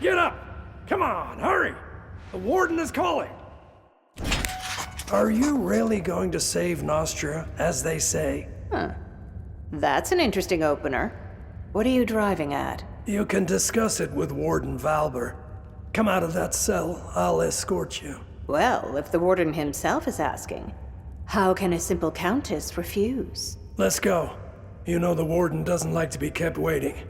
Get up! Come on, hurry! The warden is calling! Are you really going to save Nostria, as they say? That's an interesting opener. What are you driving at? You can discuss it with Warden Valber. Come out of that cell, I'll escort you. Well, if the warden himself is asking, how can a simple countess refuse? Let's go. You know the warden doesn't like to be kept waiting.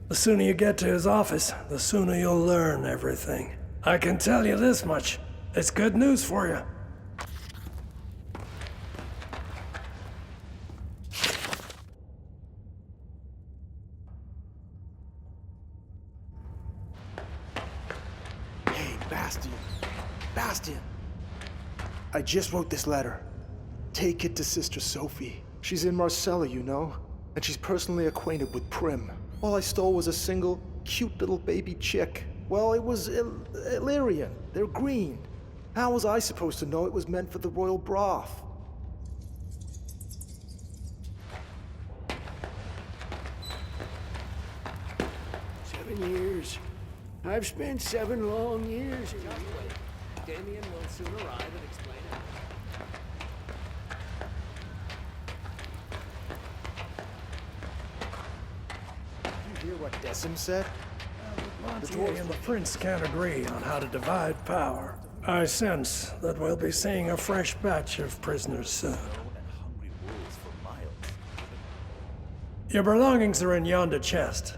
The sooner you get to his office, the sooner you'll learn everything. I can tell you this much. It's good news for you. Hey, Bastian. Bastian. I just wrote this letter. Take it to Sister Sophie. She's in Marcella, you know, and she's personally acquainted with Prim. All I stole was a single, cute little baby chick. Well, it was Illyrian. They're green. How was I supposed to know it was meant for the royal broth? "7 years. I've spent 7 long years in England." Damien will soon arrive and explain it. Did you hear what Decim said? Montier and the prince can't agree on how to divide power. I sense that we'll be seeing a fresh batch of prisoners soon. Your belongings are in yonder chest.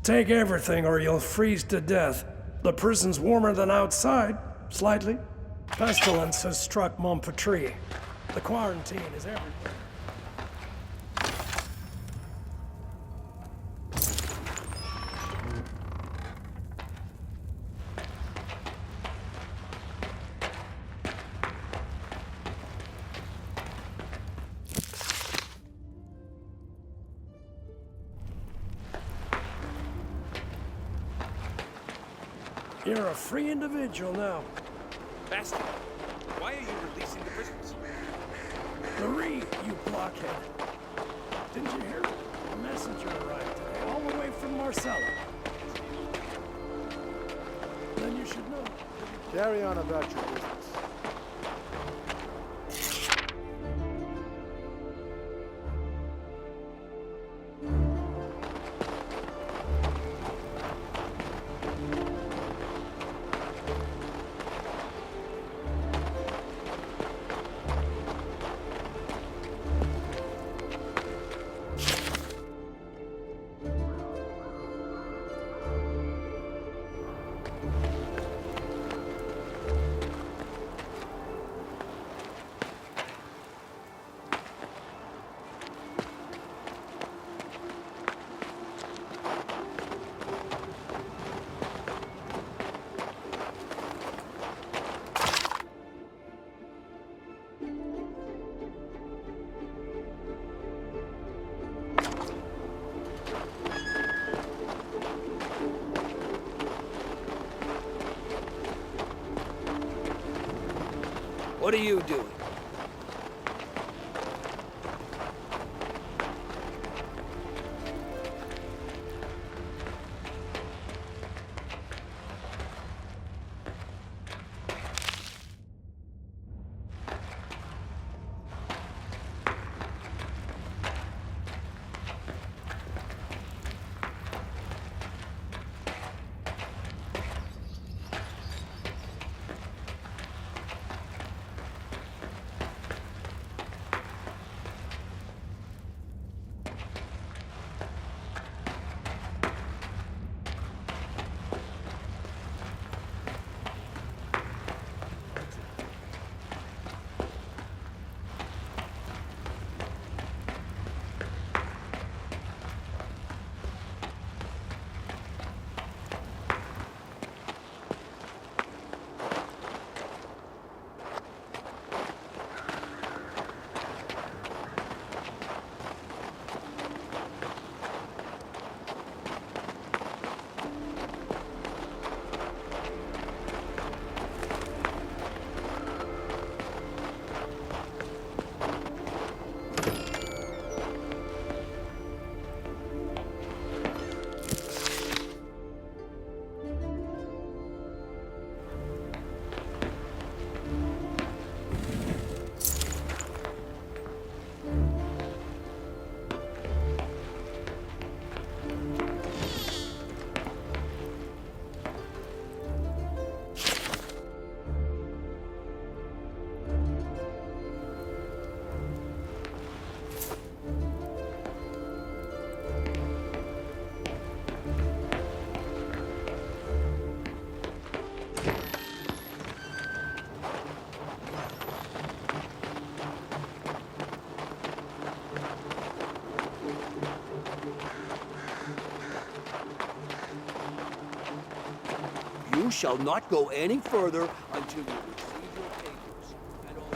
Take everything or you'll freeze to death. The prison's warmer than outside, slightly. Pestilence has struck Montpetrie. The quarantine is everywhere. You're a free individual now. Bastian, why are you releasing the prisoners? Marie, you blockhead. Didn't you hear? A messenger arrived today, all the way from Marcella. Then you should know. Carry on about your business. What are you doing? You shall not go any further until you receive your papers. And all...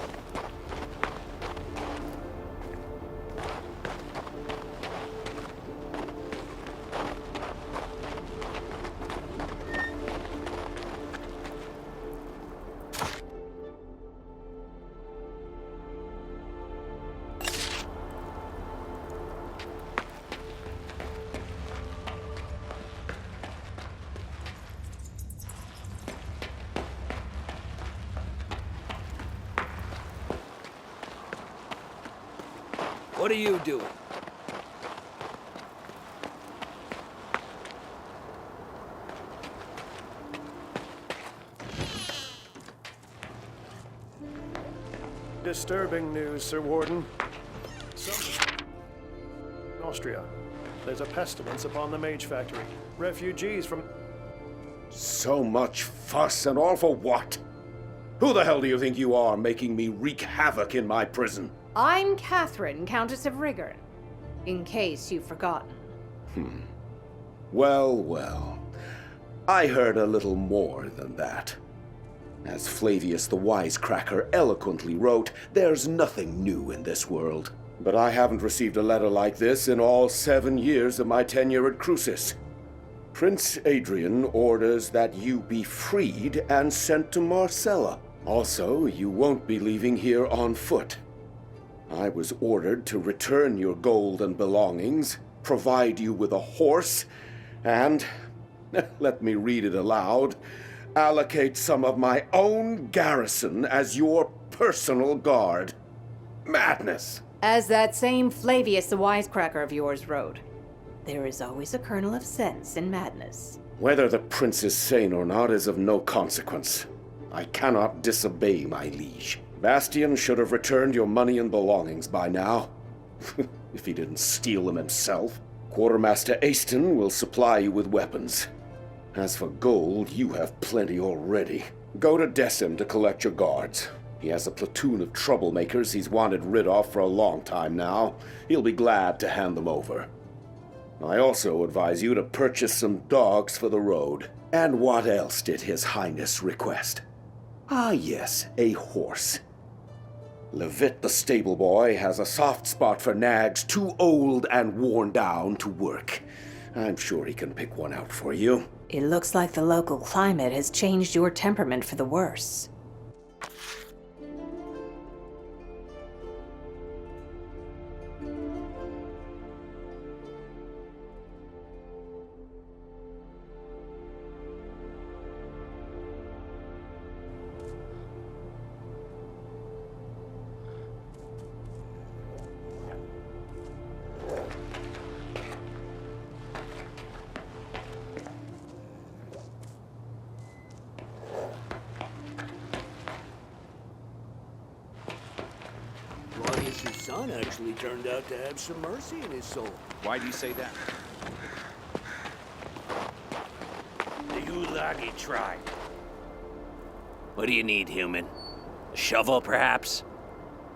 What are you doing? Disturbing news, Sir Warden. In Austria, there's a pestilence upon the Mage Factory. Refugees from... So much fuss and all for what? Who the hell do you think you are, making me wreak havoc in my prison? I'm Catherine, Countess of Rigor, in case you've forgotten. Well, well. I heard a little more than that. As Flavius the Wisecracker eloquently wrote, there's nothing new in this world. But I haven't received a letter like this in all 7 years of my tenure at Crucis. Prince Adrian orders that you be freed and sent to Marcella. Also, you won't be leaving here on foot. I was ordered to return your gold and belongings, provide you with a horse, and, let me read it aloud, allocate some of my own garrison as your personal guard. Madness! As that same Flavius the Wisecracker of yours wrote, there is always a kernel of sense in madness. Whether the prince is sane or not is of no consequence. I cannot disobey my liege. Bastian should have returned your money and belongings by now, if he didn't steal them himself. Quartermaster Aston will supply you with weapons. As for gold, you have plenty already. Go to Decim to collect your guards. He has a platoon of troublemakers he's wanted rid of for a long time now. He'll be glad to hand them over. I also advise you to purchase some dogs for the road. And what else did His Highness request? Ah yes, a horse. Levitt the stable boy has a soft spot for nags too old and worn down to work. I'm sure he can pick one out for you. It looks like the local climate has changed your temperament for the worse. His son actually turned out to have some mercy in his soul. Why do you say that? The Ulagi tribe. What do you need, human? A shovel, perhaps?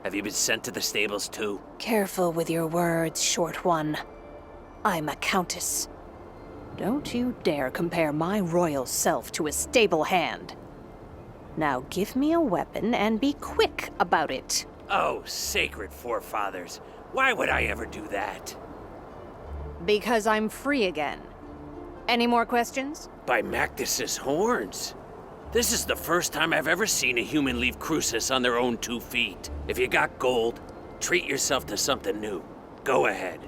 Have you been sent to the stables, too? Careful with your words, short one. I'm a countess. Don't you dare compare my royal self to a stable hand. Now give me a weapon and be quick about it. Oh, sacred forefathers. Why would I ever do that? Because I'm free again. Any more questions? By Mactus's horns. This is the first time I've ever seen a human leave Crucis on their own 2 feet. If you got gold, treat yourself to something new. Go ahead.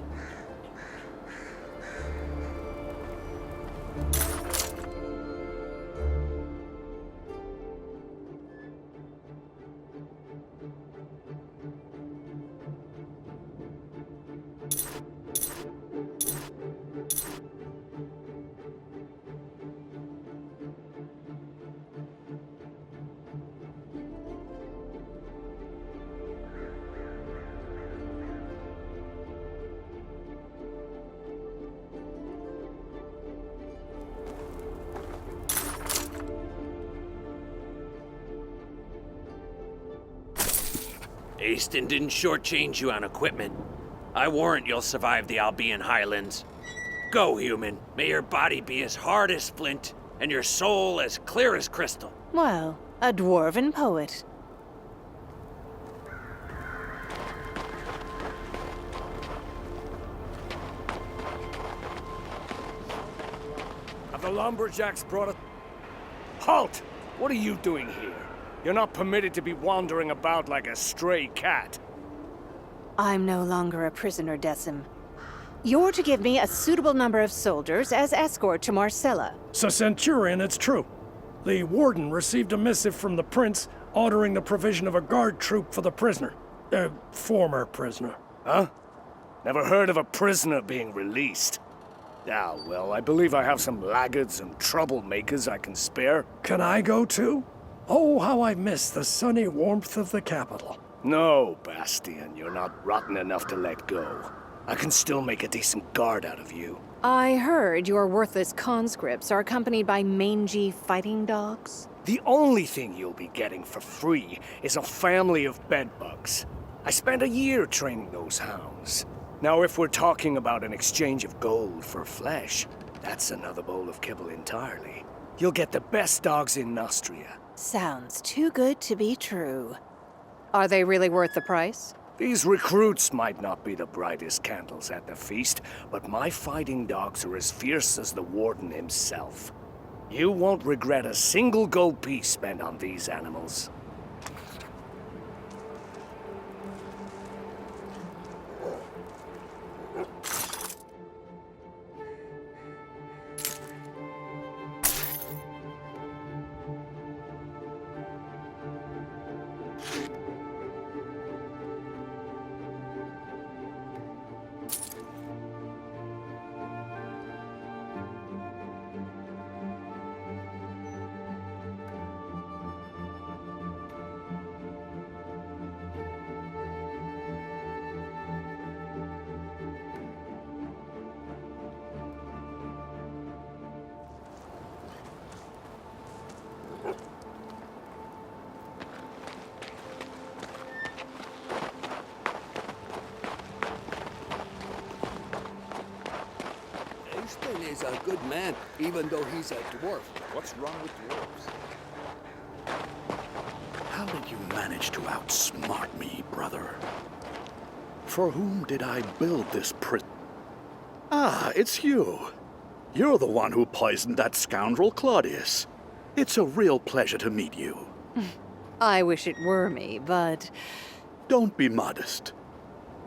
Aston didn't shortchange you on equipment. I warrant you'll survive the Albion Highlands. Go, human. May your body be as hard as flint, and your soul as clear as crystal. Well, a dwarven poet. Have the lumberjacks brought a... Halt! What are you doing here? You're not permitted to be wandering about like a stray cat. I'm no longer a prisoner, Decim. You're to give me a suitable number of soldiers as escort to Marcella. So, Centurion, it's true. The warden received a missive from the prince ordering the provision of a guard troop for the prisoner. Former prisoner. Huh? Never heard of a prisoner being released. Ah, well, I believe I have some laggards and troublemakers I can spare. Can I go too? Oh, how I miss the sunny warmth of the capital. No, Bastian, you're not rotten enough to let go. I can still make a decent guard out of you. I heard your worthless conscripts are accompanied by mangy fighting dogs. The only thing you'll be getting for free is a family of bedbugs. I spent a year training those hounds. Now, if we're talking about an exchange of gold for flesh, that's another bowl of kibble entirely. You'll get the best dogs in Nostria. Sounds too good to be true. Are they really worth the price? These recruits might not be the brightest candles at the feast, but my fighting dogs are as fierce as the warden himself. You won't regret a single gold piece spent on these animals. Einstein is a good man, even though he's a dwarf. What's wrong with dwarves? How did you manage to outsmart me, brother? For whom did I build this prison? Ah, it's you. You're the one who poisoned that scoundrel Claudius. It's a real pleasure to meet you. I wish it were me, but... Don't be modest.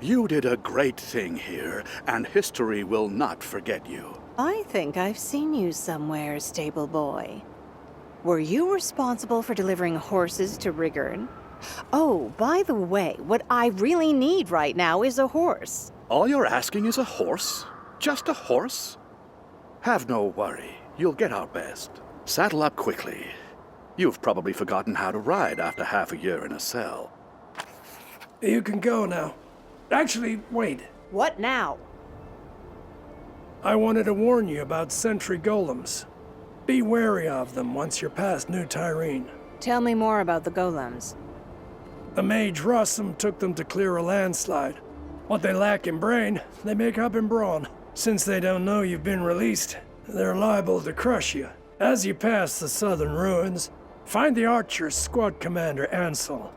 You did a great thing here, and history will not forget you. I think I've seen you somewhere, stable boy. Were you responsible for delivering horses to Rigurn? Oh, by the way, what I really need right now is a horse. All you're asking is a horse? Just a horse? Have no worry. You'll get our best. Saddle up quickly. You've probably forgotten how to ride after half a year in a cell. You can go now. Actually, wait. What now? I wanted to warn you about sentry golems. Be wary of them once you're past New Tyrene. Tell me more about the golems. The mage Rossum took them to clear a landslide. What they lack in brain, they make up in brawn. Since they don't know you've been released, they're liable to crush you. As you pass the southern ruins, find the archer's squad commander, Ansel.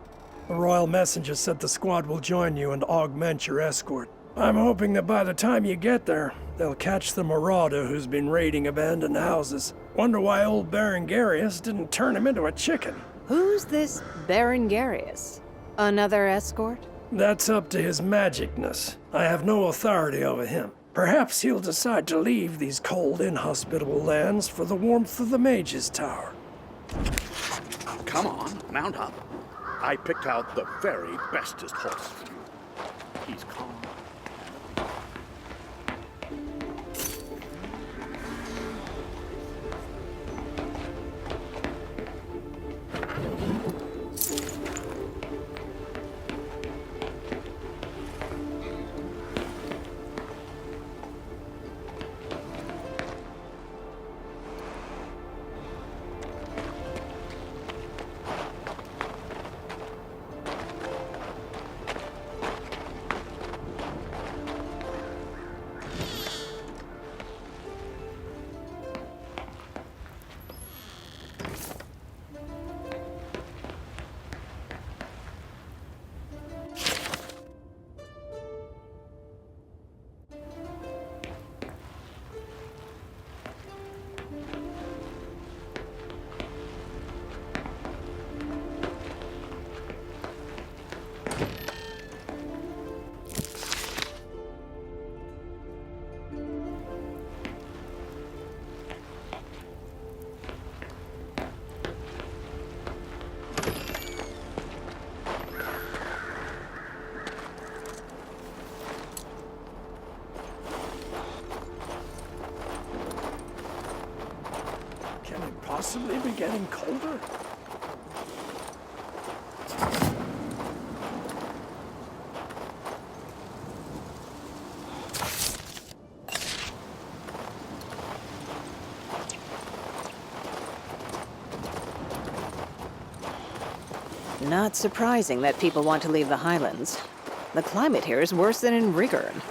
The royal messenger said the squad will join you and augment your escort. I'm hoping that by the time you get there, they'll catch the marauder who's been raiding abandoned houses. Wonder why old Baron Garius didn't turn him into a chicken. Who's this Baron Garius? Another escort? That's up to his magicness. I have no authority over him. Perhaps he'll decide to leave these cold, inhospitable lands for the warmth of the Mage's Tower. Come on, mount up. I picked out the very bestest horse for you. He's calm. be getting colder? Not surprising that people want to leave the Highlands. The climate here is worse than in Rigurn.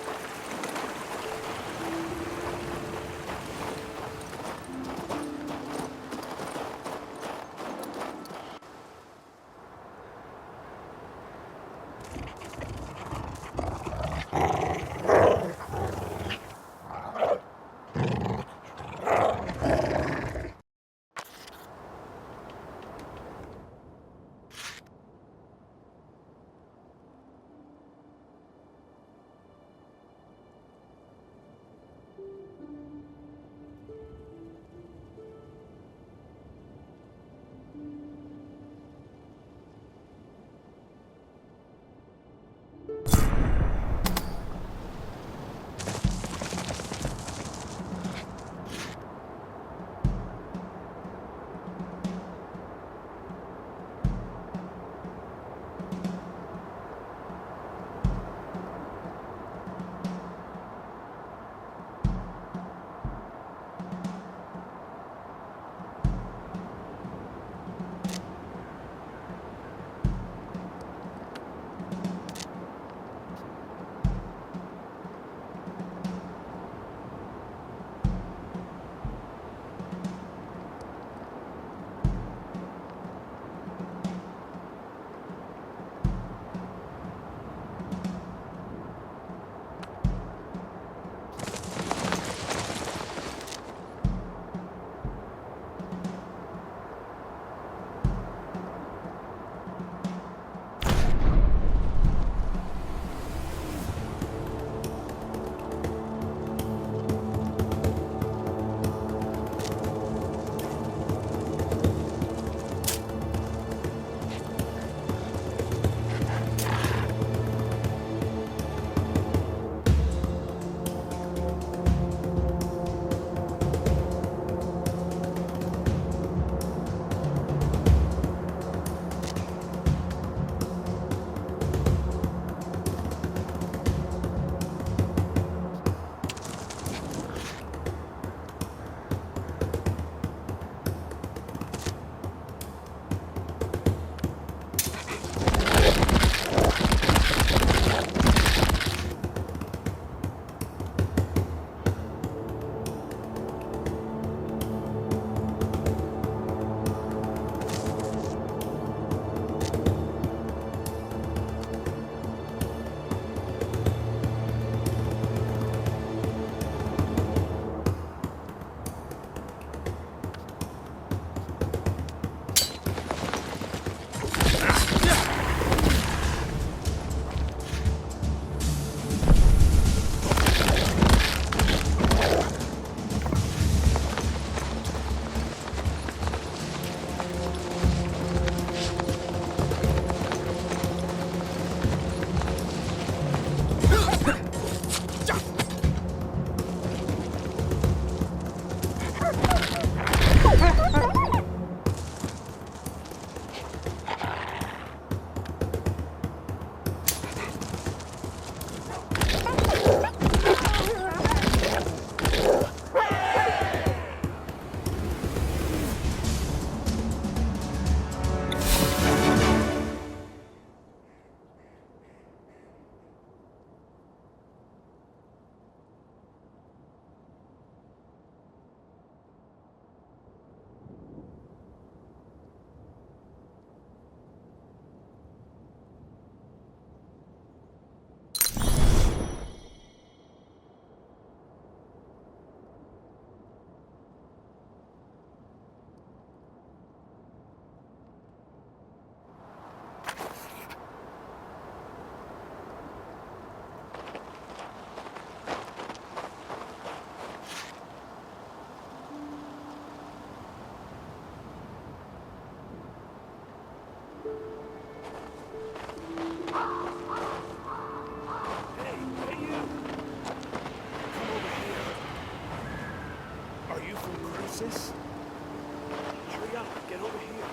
Get over here.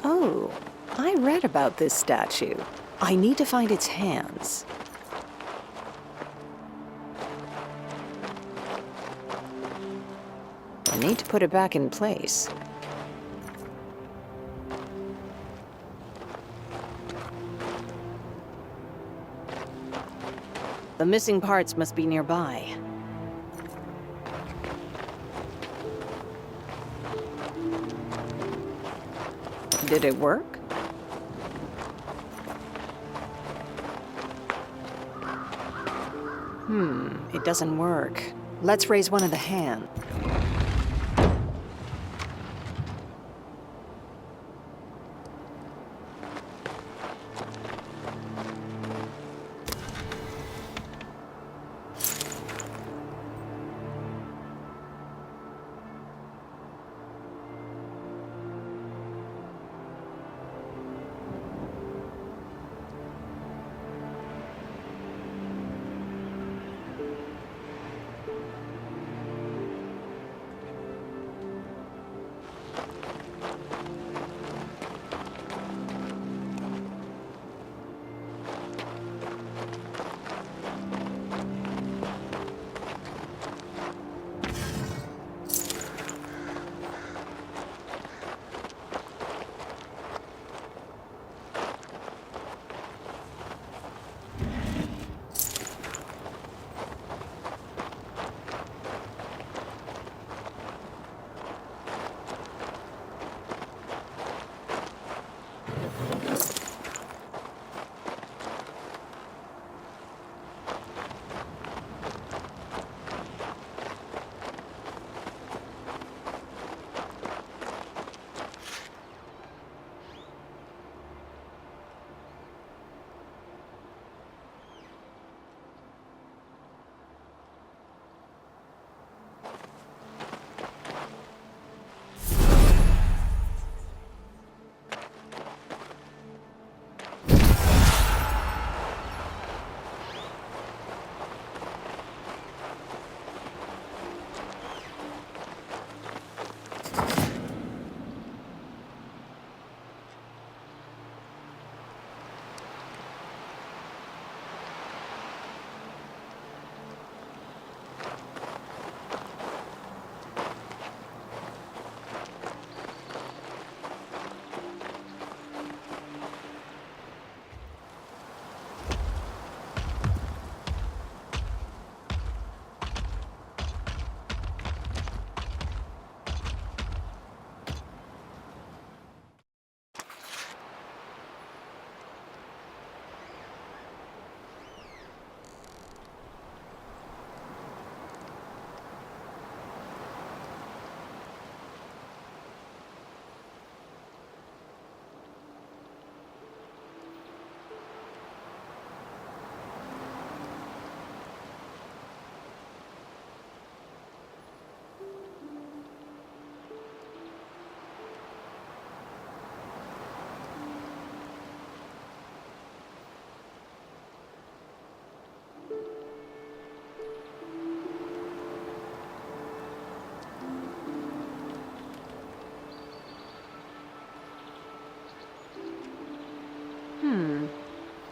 Oh, I read about this statue. I need to find its hands. I need to put it back in place. The missing parts must be nearby. Did it work? It doesn't work. Let's raise one of the hands.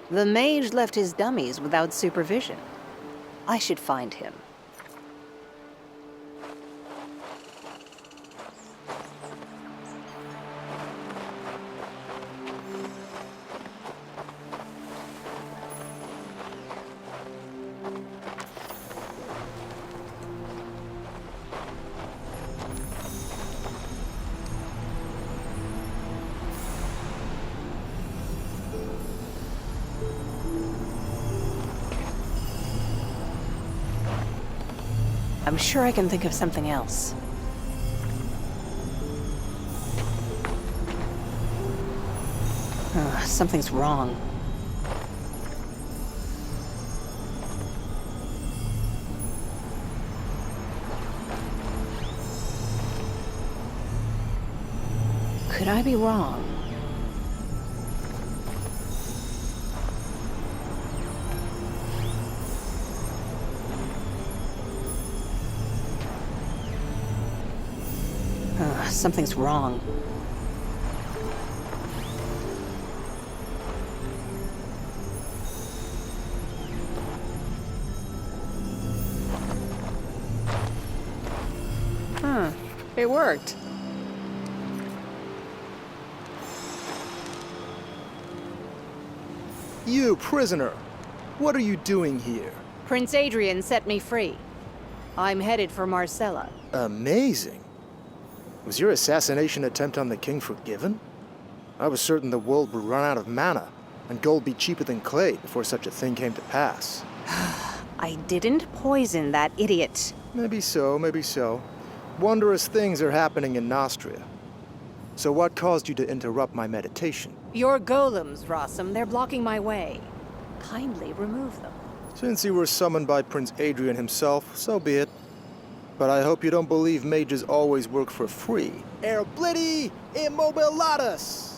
The mage left his dummies without supervision. I should find him. I'm sure I can think of something else. Something's wrong. Could I be wrong? Something's wrong. It worked. You, prisoner! What are you doing here? Prince Adrian set me free. I'm headed for Marcella. Amazing. Was your assassination attempt on the king forgiven? I was certain the world would run out of mana, and gold be cheaper than clay before such a thing came to pass. I didn't poison that idiot. Maybe so, maybe so. Wondrous things are happening in Nostria. So what caused you to interrupt my meditation? Your golems, Rossum, they're blocking my way. Kindly remove them. Since you were summoned by Prince Adrian himself, so be it. But I hope you don't believe mages always work for free. Erblidi immobilatus!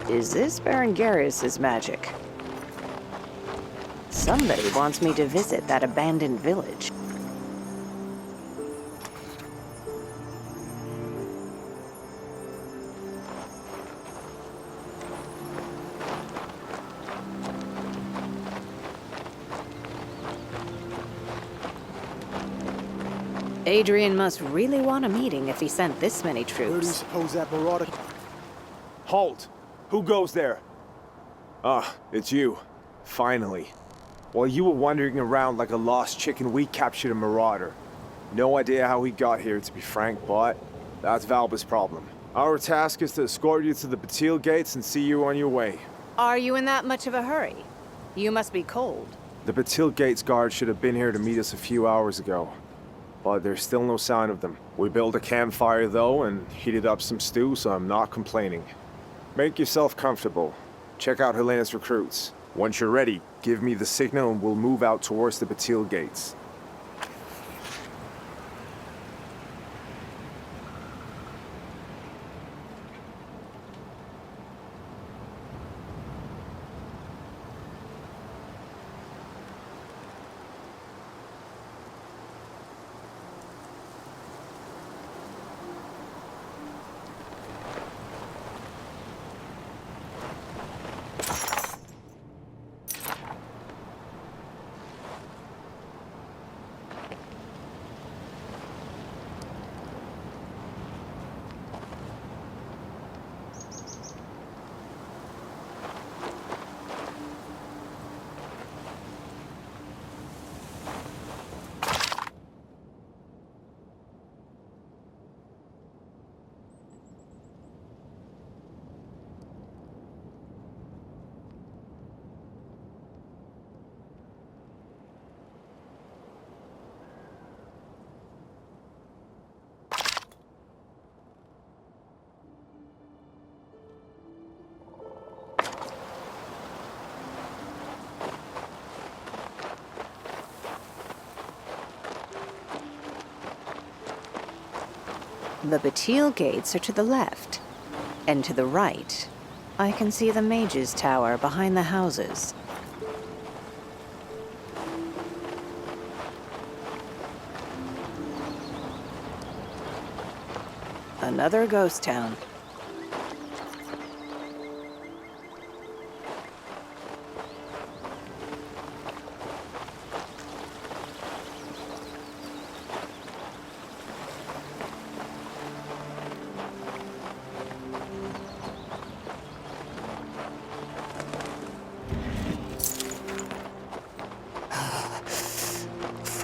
Is this Berengarius' magic? Somebody wants me to visit that abandoned village. Adrian must really want a meeting if he sent this many Where do you troops. suppose that marauder... Halt! Who goes there? Ah, it's you. Finally. While you were wandering around like a lost chicken, we captured a marauder. No idea how he got here, to be frank, but that's Valba's problem. Our task is to escort you to the Batil gates and see you on your way. Are you in that much of a hurry? You must be cold. The Batil gates guard should have been here to meet us a few hours ago. But there's still no sign of them. We built a campfire, though, and heated up some stew, so I'm not complaining. Make yourself comfortable. Check out Helena's recruits. Once you're ready, give me the signal and we'll move out towards the Batil gates. The Batil gates are to the left, and to the right, I can see the Mage's Tower behind the houses. Another ghost town.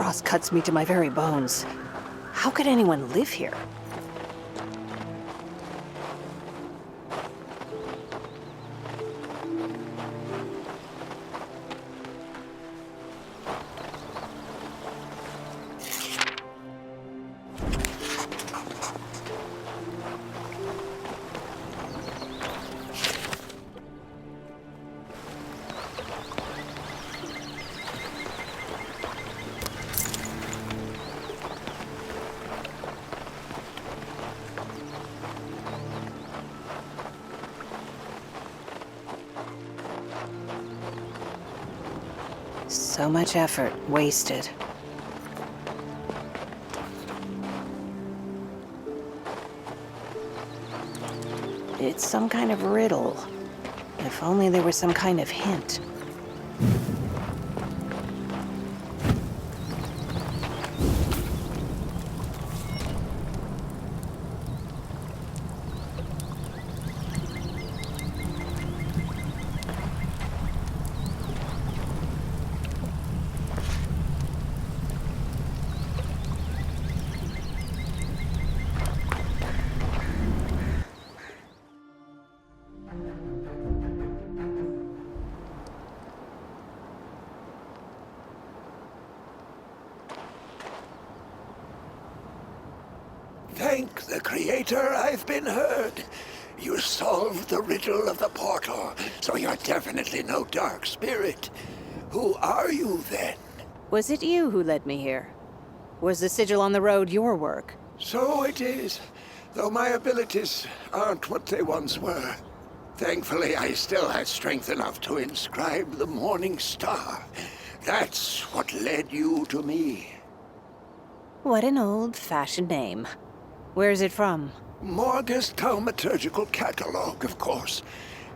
Frost cuts me to my very bones. How could anyone live here? So much effort wasted. It's some kind of riddle. If only there was some kind of hint. Thank the Creator, I've been heard. You solved the riddle of the portal, so you're definitely no dark spirit. Who are you, then? Was it you who led me here? Was the sigil on the road your work? So it is, though my abilities aren't what they once were. Thankfully, I still had strength enough to inscribe the Morning Star. That's what led you to me. What an old-fashioned name. Where's it from? Morgus Thaumaturgical Catalog, of course.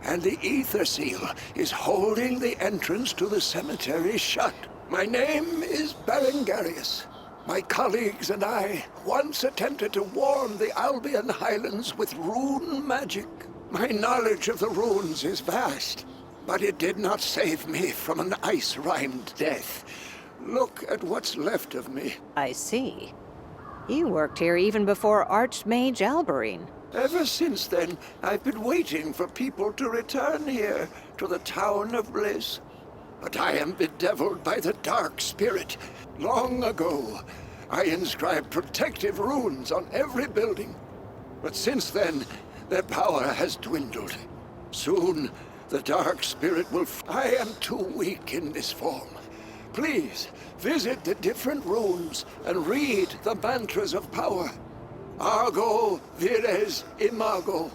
And the Ether Seal is holding the entrance to the cemetery shut. My name is Berengarius. My colleagues and I once attempted to warm the Albion Highlands with rune magic. My knowledge of the runes is vast, but it did not save me from an ice-rhymed death. Look at what's left of me. I see. You worked here even before Archmage Alberine. Ever since then, I've been waiting for people to return here, to the Town of Bliss. But I am bedeviled by the Dark Spirit. Long ago, I inscribed protective runes on every building. But since then, their power has dwindled. Soon, the Dark Spirit will... I am too weak in this form. Please, visit the different rooms and read the mantras of power. Argo vires imago.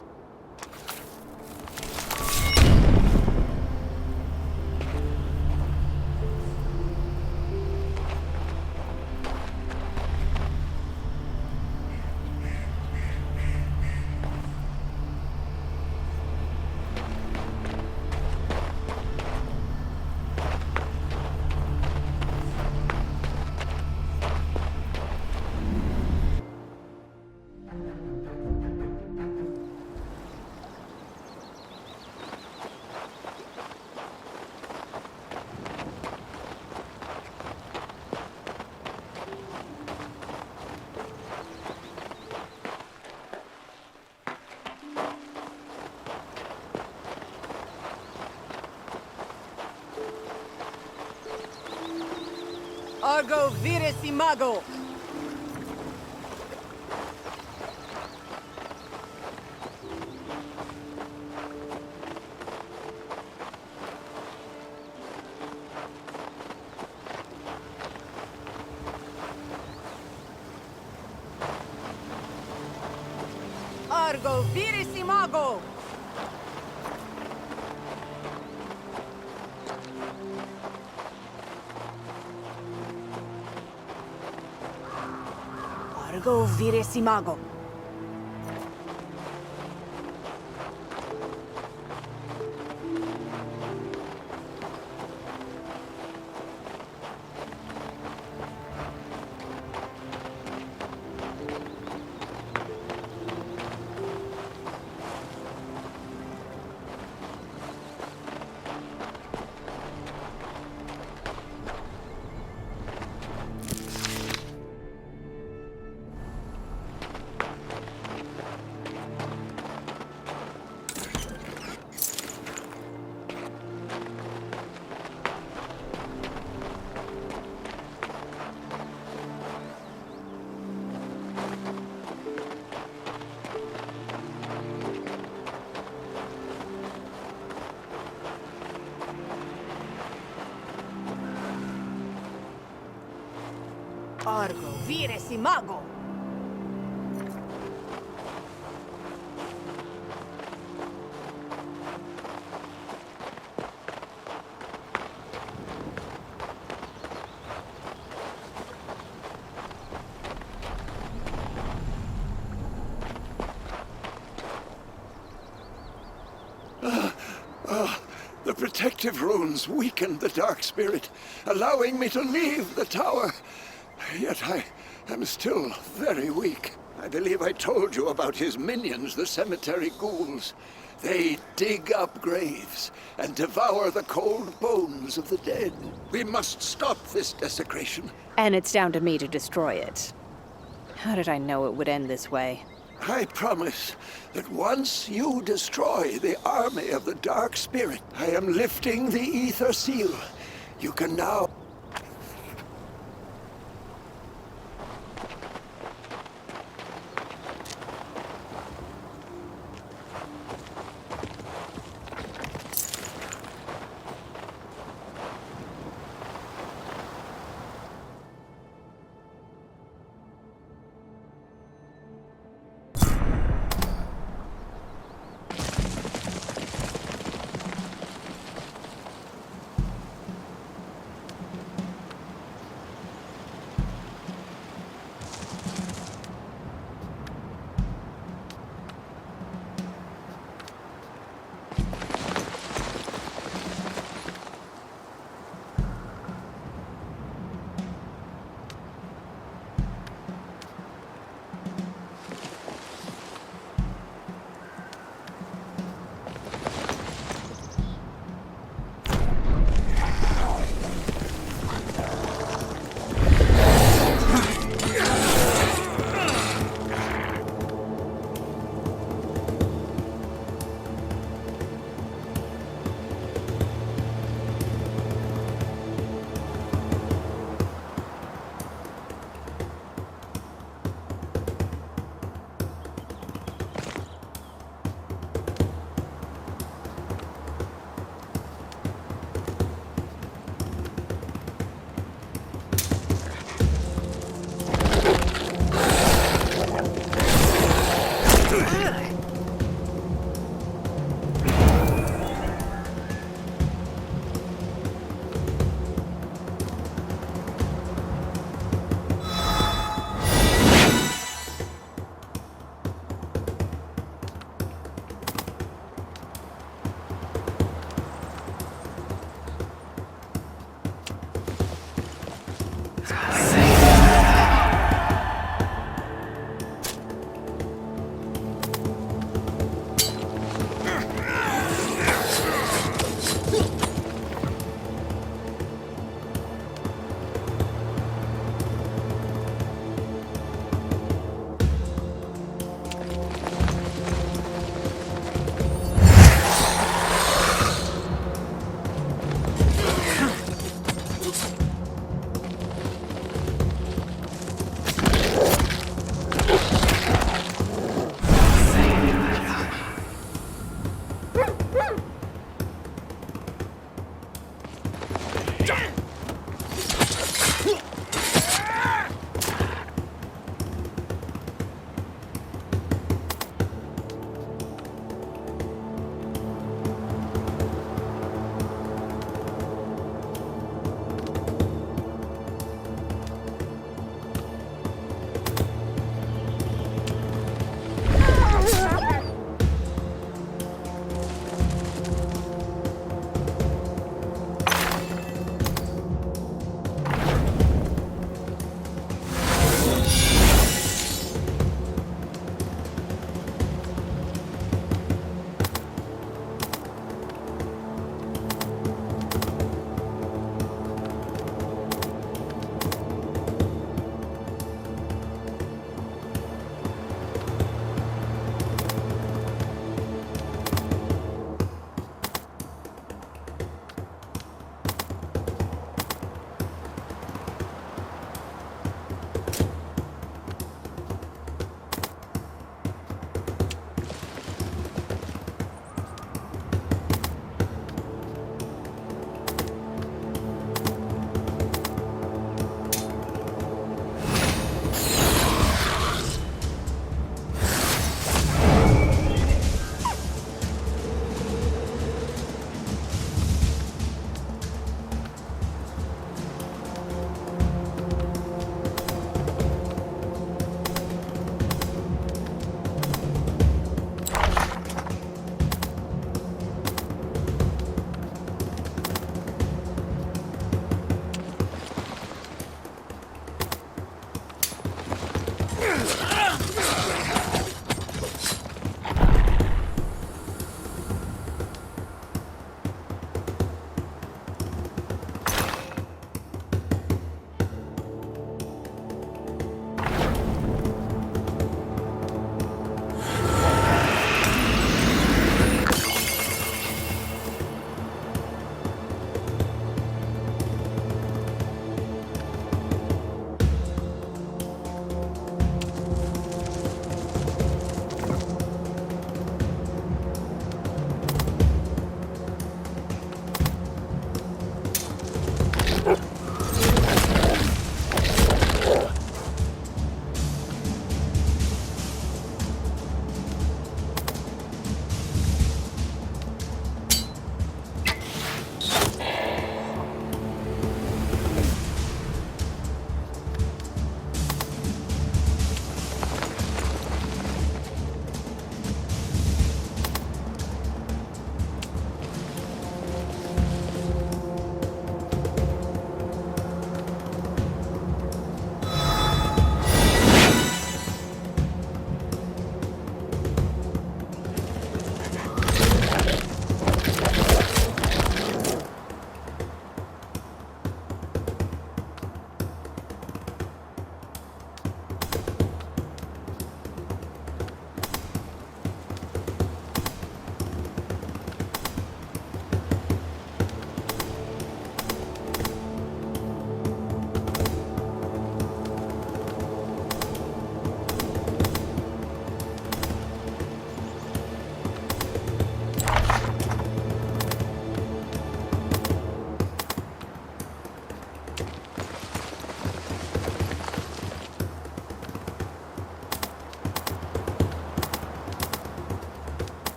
Argo vires imago. Argo vires imago. Argo vires imago. Argo vires imago. The protective runes weakened the Dark Spirit, allowing me to leave the tower. Yet I am still very weak. I believe I told you about his minions, the cemetery ghouls. They dig up graves and devour the cold bones of the dead. We must stop this desecration. And it's down to me to destroy it. How did I know it would end this way? I promise that once you destroy the army of the Dark Spirit, I am lifting the Ether Seal. You can now...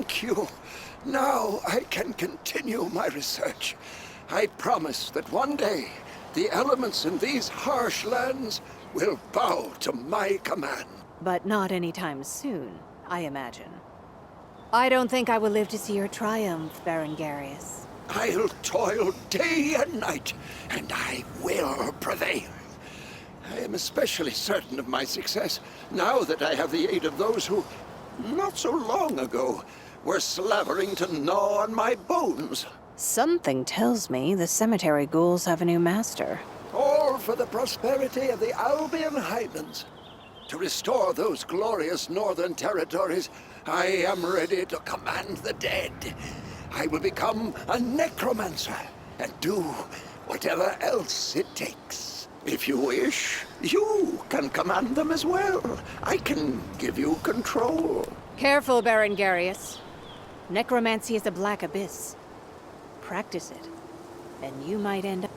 Thank you. Now I can continue my research. I promise that one day the elements in these harsh lands will bow to my command. But not anytime soon, I imagine. I don't think I will live to see your triumph, Berengarius. I'll toil day and night, and I will prevail. I am especially certain of my success now that I have the aid of those who, not so long ago, were slavering to gnaw on my bones. Something tells me the cemetery ghouls have a new master. All for the prosperity of the Albion Highlands. To restore those glorious northern territories, I am ready to command the dead. I will become a necromancer and do whatever else it takes. If you wish, you can command them as well. I can give you control. Careful, Berengarius. Necromancy is a black abyss. Practice it, and you might end up...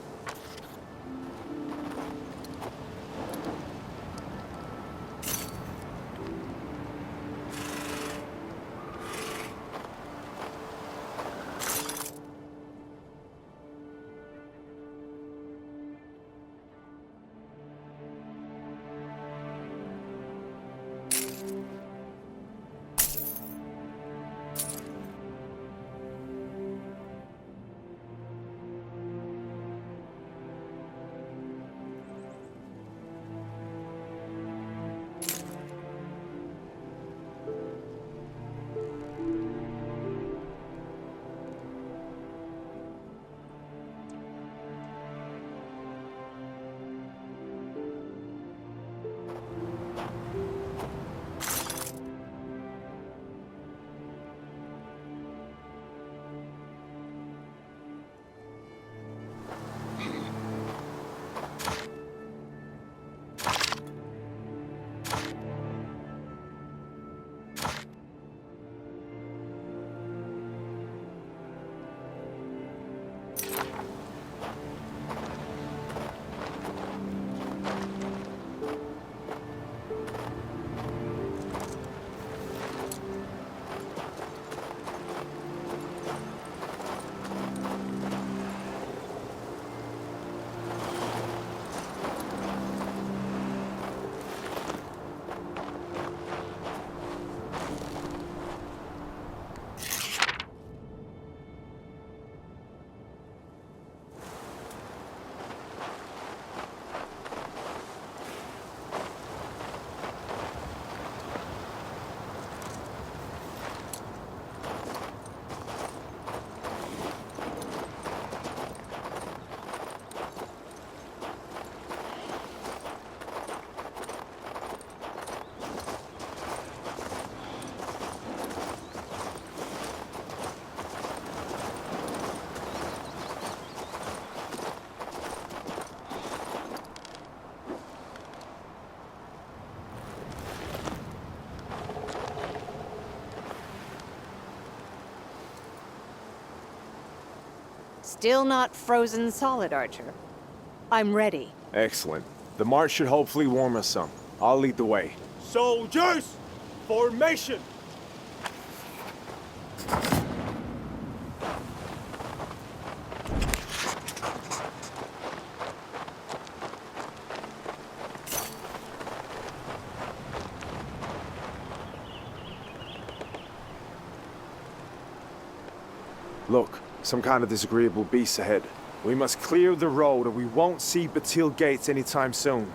Still not frozen solid, Archer. I'm ready. Excellent. The march should hopefully warm us some. I'll lead the way. Soldiers! Formation! Look, some kind of disagreeable beast ahead. We must clear the road or we won't see Batil Gates anytime soon.